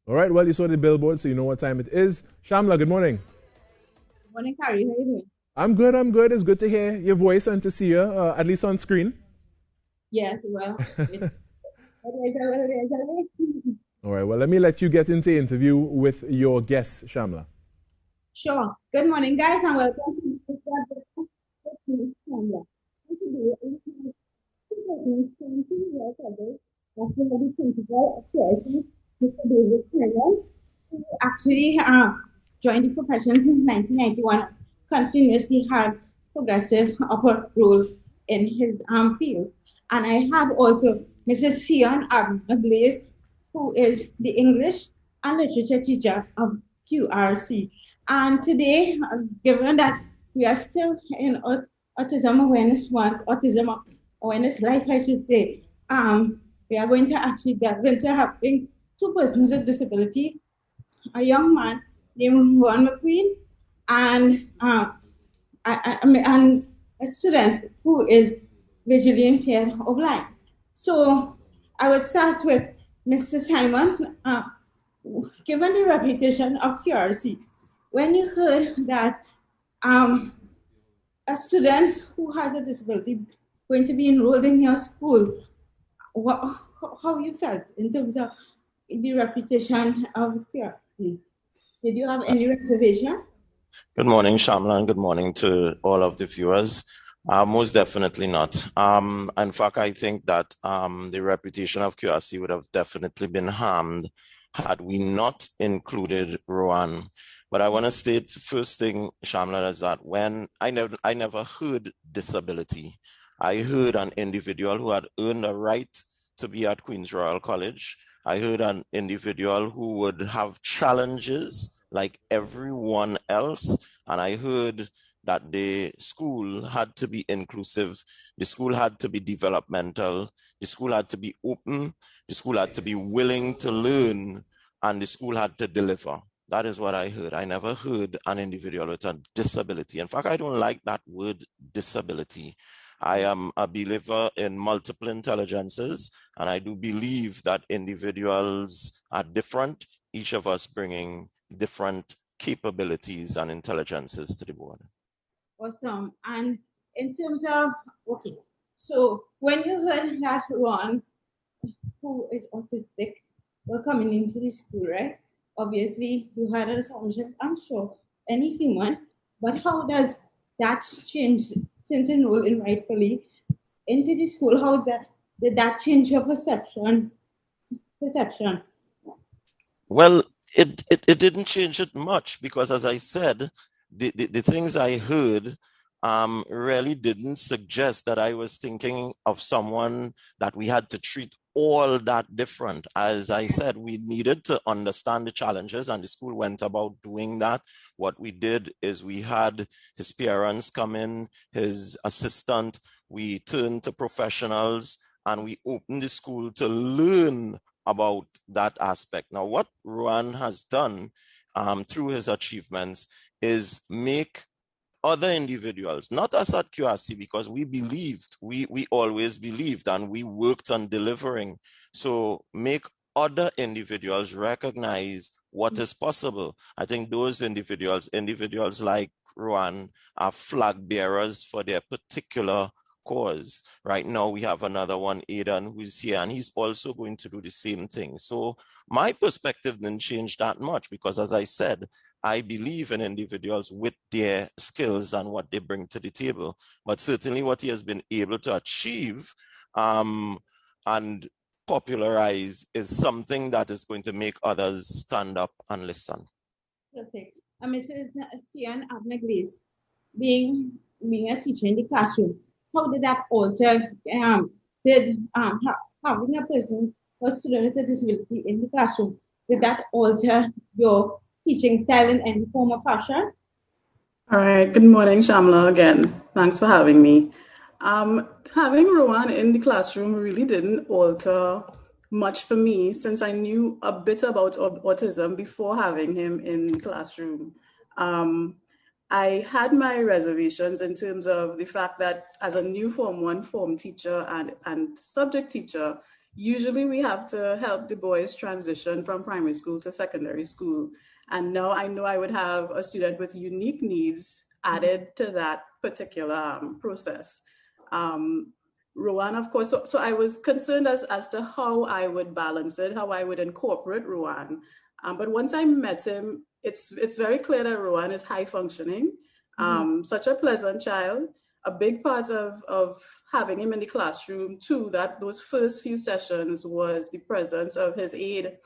All right, well, you saw the billboard, so you know what time it is. Shamla, good morning. Morning, Carrie. How you doing? I'm good, I'm good. It's good to hear your voice and to see you, at least on screen. Yes, well, it, All right, well, let me let you get into the interview with your guest, Shamla. sure. Good morning, guys, and welcome to the podcast with Sandra. And today, I'm going to years ago, after the principal of PIC, Mr. David Kenyon, who actually joined the profession since 1991, continuously had progressive upward role in his field. And I have also Mrs. Sion Abnaglaze, who is the English and Literature teacher of QRC. And today, given that we are still in Autism Awareness Month, Autism Awareness Life, I should say, we are going to actually delve into helping two persons with disability, a young man named Ron McQueen and and a student who is visually impaired or blind. So I would start with Mr. Simon. Given the reputation of QRC, when you heard that um, a student who has a disability going to be enrolled in your school, what, how you felt in terms of the reputation of QRC? Did you have any reservation? Good morning, Shamla, and good morning to all of the viewers. Most definitely not. In fact, I think that the reputation of QRC would have definitely been harmed had we not included Rowan. But I want to state first thing, Shamla, is that when I never heard disability. I heard an individual who had earned a right to be at Queen's Royal College. I heard an individual who would have challenges like everyone else. And I heard that the school had to be inclusive, the school had to be developmental, the school had to be open, the school had to be willing to learn, and the school had to deliver. That is what I heard. I never heard an individual with a disability. In fact, I don't like that word disability. I am a believer in multiple intelligences, and I do believe that individuals are different, each of us bringing different capabilities and intelligences to the board. Awesome. And in terms of, okay, so when you heard that Ron, who is autistic, were coming into the school, right? Obviously, you had an assumption, I'm sure, any human, but how does that change since enrolling rightfully into the school? How did that change your perception? Perception. Well, it didn't change it much because, as I said, the things I heard really didn't suggest that I was thinking of someone that we had to treat all that different. As I said, we needed to understand the challenges, and the school went about doing that. What we did is we had his parents come in, his assistant, we turned to professionals, and we opened the school to learn about that aspect. Now, what Ruan has done through his achievements is make other individuals, not us at QRC, because we believed, we always believed, and we worked on delivering. So make other individuals recognize what is possible. I think those individuals like Ruan, are flag bearers for their particular cause. Right now, we have another one, Aidan, who's here, and he's also going to do the same thing. So my perspective didn't change that much because, as I said, I believe in individuals with their skills and what they bring to the table. But certainly what he has been able to achieve and popularize is something that is going to make others stand up and listen. Perfect. Mrs. Sian Abnaglis, being a teacher in the classroom, how did that alter? Did having a person or student with a disability in the classroom, did that alter your teaching style in any form or fashion? All right, good morning, Shamla, again. Thanks for having me. Having Rowan in the classroom really didn't alter much for me since I knew a bit about autism before having him in the classroom. I had my reservations in terms of the fact that as a new Form 1 form teacher and subject teacher, usually we have to help the boys transition from primary school to secondary school. And now I know I would have a student with unique needs added to that particular process. Rowan, of course, so I was concerned as to how I would balance it, how I would incorporate Rowan. But once I met him, it's very clear that Rowan is high functioning, such a pleasant child. A big part of having him in the classroom too, that those first few sessions was the presence of his aide,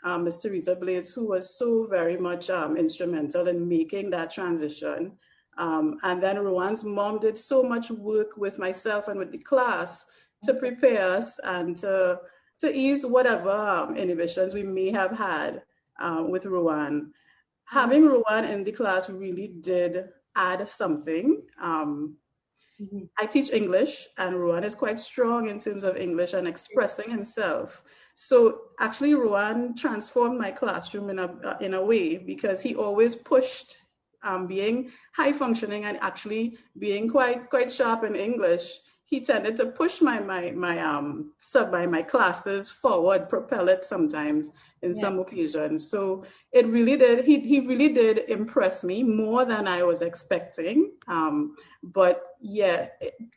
Ms. Teresa Blades, who was so very much instrumental in making that transition. And then Rowan's mom did so much work with myself and with the class to prepare us and to ease whatever inhibitions we may have had with Rowan. Having Rowan in the class really did add something. I teach English, and Rowan is quite strong in terms of English and expressing himself. So actually, Rowan transformed my classroom in a way, because he always pushed being high functioning and actually being quite sharp in English. He tended to push my classes forward, propel it sometimes in some occasions. So it really did. He really did impress me more than I was expecting. But yeah,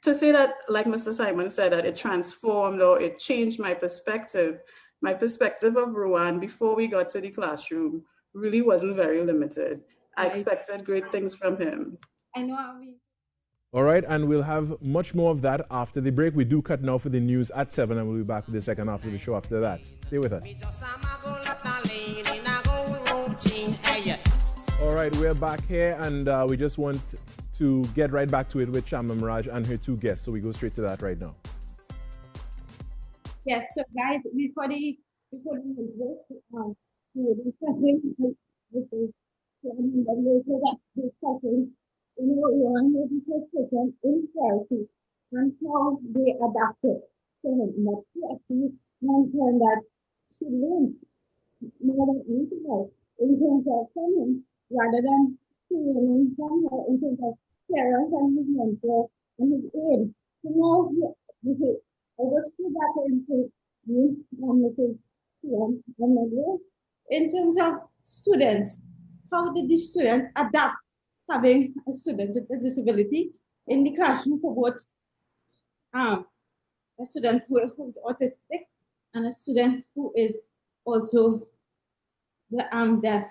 to say that, like Mr. Simon said, that it transformed or it changed my perspective of Rowan before we got to the classroom really wasn't very limited. I expected great things from him. I know how we. All right, and we'll have much more of that after the break. We do cut now for the news at 7, and we'll be back with the second half of the show after that. Stay with us. All right, we're back here, and we just want to get right back to it with Shamla Mirage and her two guests. So we go straight to that right now. Yes, so guys, before the in therapy and how they adapted to him. But she actually mentioned that she learned more than anything else in terms of him, rather than seeing from her in terms of parents and his mentor and his aid. So now I was through that into you and Mrs. and in terms of students, how did the students adapt having a student with a disability in the classroom for both a student who is autistic and a student who is also deaf?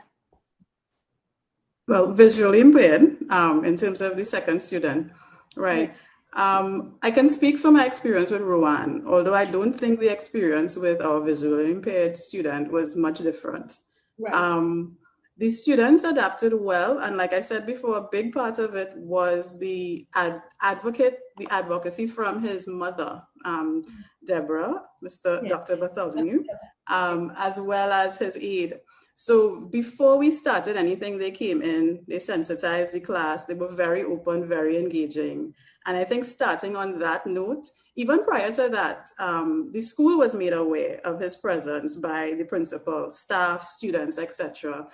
Well, visually impaired in terms of the second student, right? I can speak from my experience with Rowan, although I don't think the experience with our visually impaired student was much different. Right. The students adapted well, and like I said before, a big part of it was the advocacy from his mother, Deborah, Dr. Bartholomew, as well as his aide. So before we started anything, they came in, they sensitized the class, they were very open, very engaging. And I think starting on that note, even prior to that, the school was made aware of his presence by the principal, staff, students, etc.,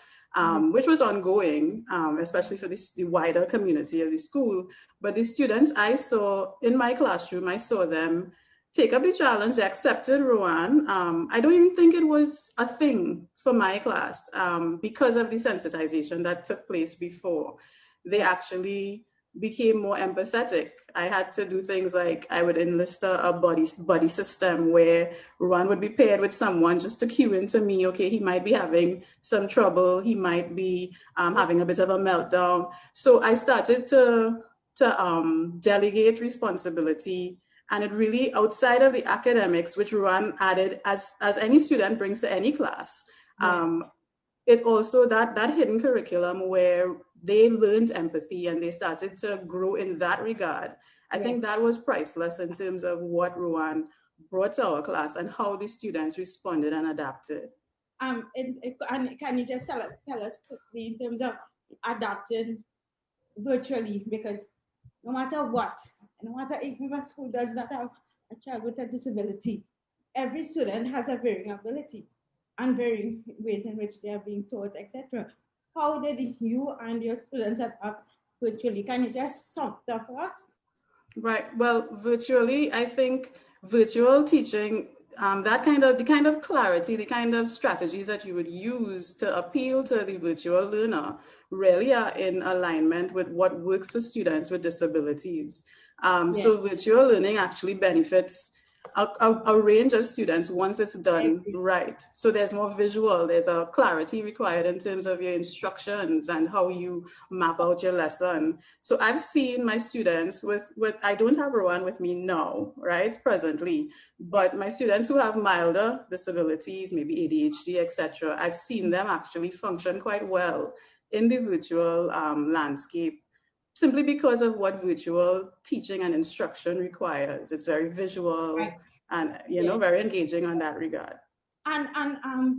which was ongoing, especially for the wider community of the school. But the students I saw in my classroom, I saw them take up the challenge. They accepted Rowan. I don't even think it was a thing for my class because of the sensitization that took place before. They actually became more empathetic. I had to do things like I would enlist a buddy system where Rowan would be paired with someone just to cue into me, okay, he might be having some trouble, he might be having a bit of a meltdown. So I started to delegate responsibility, and it really, outside of the academics, which Rowan added as any student brings to any class, it also that hidden curriculum where they learned empathy and they started to grow in that regard. I think that was priceless in terms of what Rowan brought to our class and how the students responded and adapted. And can you just tell us quickly in terms of adapting virtually, because no matter what, no matter if a school does not have a child with a disability, every student has a varying ability and varying ways in which they are being taught, etc. How did you and your students adapt virtually? Can you just sum it up for us? Right. Well, virtually, I think virtual teaching the kind of clarity, the kind of strategies that you would use to appeal to the virtual learner really are in alignment with what works for students with disabilities. So virtual learning actually benefits a range of students once it's done right. So there's more visual, there's a clarity required in terms of your instructions and how you map out your lesson. So I've seen my students with I don't have Rowan with me now, right, presently, but my students who have milder disabilities, maybe ADHD, etc., I've seen them actually function quite well in the virtual landscape, simply because of what virtual teaching and instruction requires. It's very visual and very engaging on that regard. And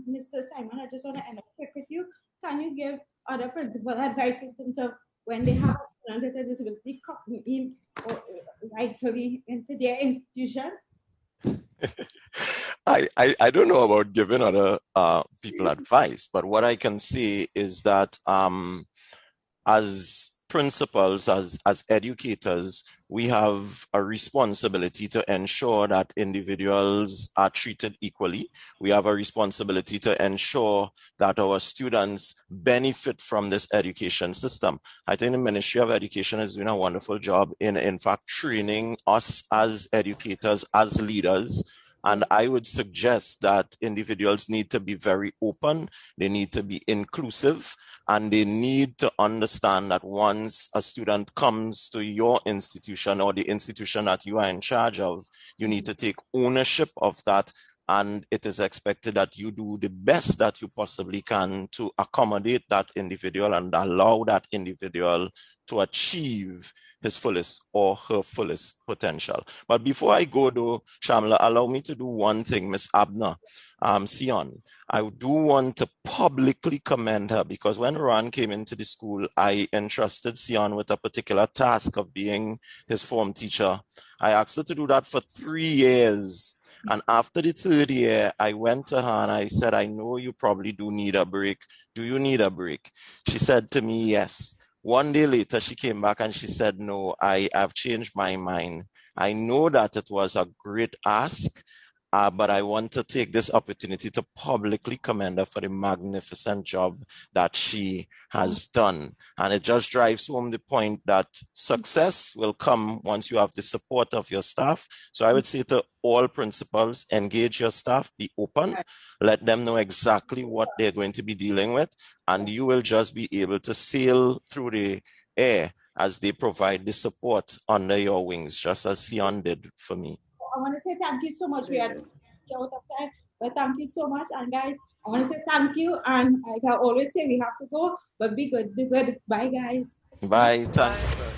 Mr. Simon, I just want to end up quick with you. Can you give other principal advice in terms of when they have a learner with a disability coming in or rightfully into their institution? I don't know about giving other people advice, but what I can say is that as principals, as educators, we have a responsibility to ensure that individuals are treated equally. We have a responsibility to ensure that our students benefit from this education system. I think the Ministry of Education is doing a wonderful job in fact, training us as educators, as leaders. And I would suggest that individuals need to be very open, they need to be inclusive, and they need to understand that once a student comes to your institution or the institution that you are in charge of, you need to take ownership of that. And it is expected that you do the best that you possibly can to accommodate that individual and allow that individual to achieve his fullest or her fullest potential. But before I go though, Shamla, allow me to do one thing, Miss Abner, Sion. I do want to publicly commend her because when Ron came into the school, I entrusted Sion with a particular task of being his form teacher. I asked her to do that for 3 years. And after the 3rd year, I went to her and I said, I know you probably do need a break. Do you need a break? She said to me, yes. 1 day later, she came back and she said, no, I have changed my mind. I know that it was a great ask, but I want to take this opportunity to publicly commend her for the magnificent job that she has done. And it just drives home the point that success will come once you have the support of your staff. So I would say to all principals, engage your staff, be open, let them know exactly what they're going to be dealing with, and you will just be able to sail through the air as they provide the support under your wings, just as Sion did for me. I want to say thank you so much. We are out of time, but thank you so much. And guys, I want to say thank you. And like I always say, we have to go, but be good. Be good. Bye, guys. Bye. Thanks.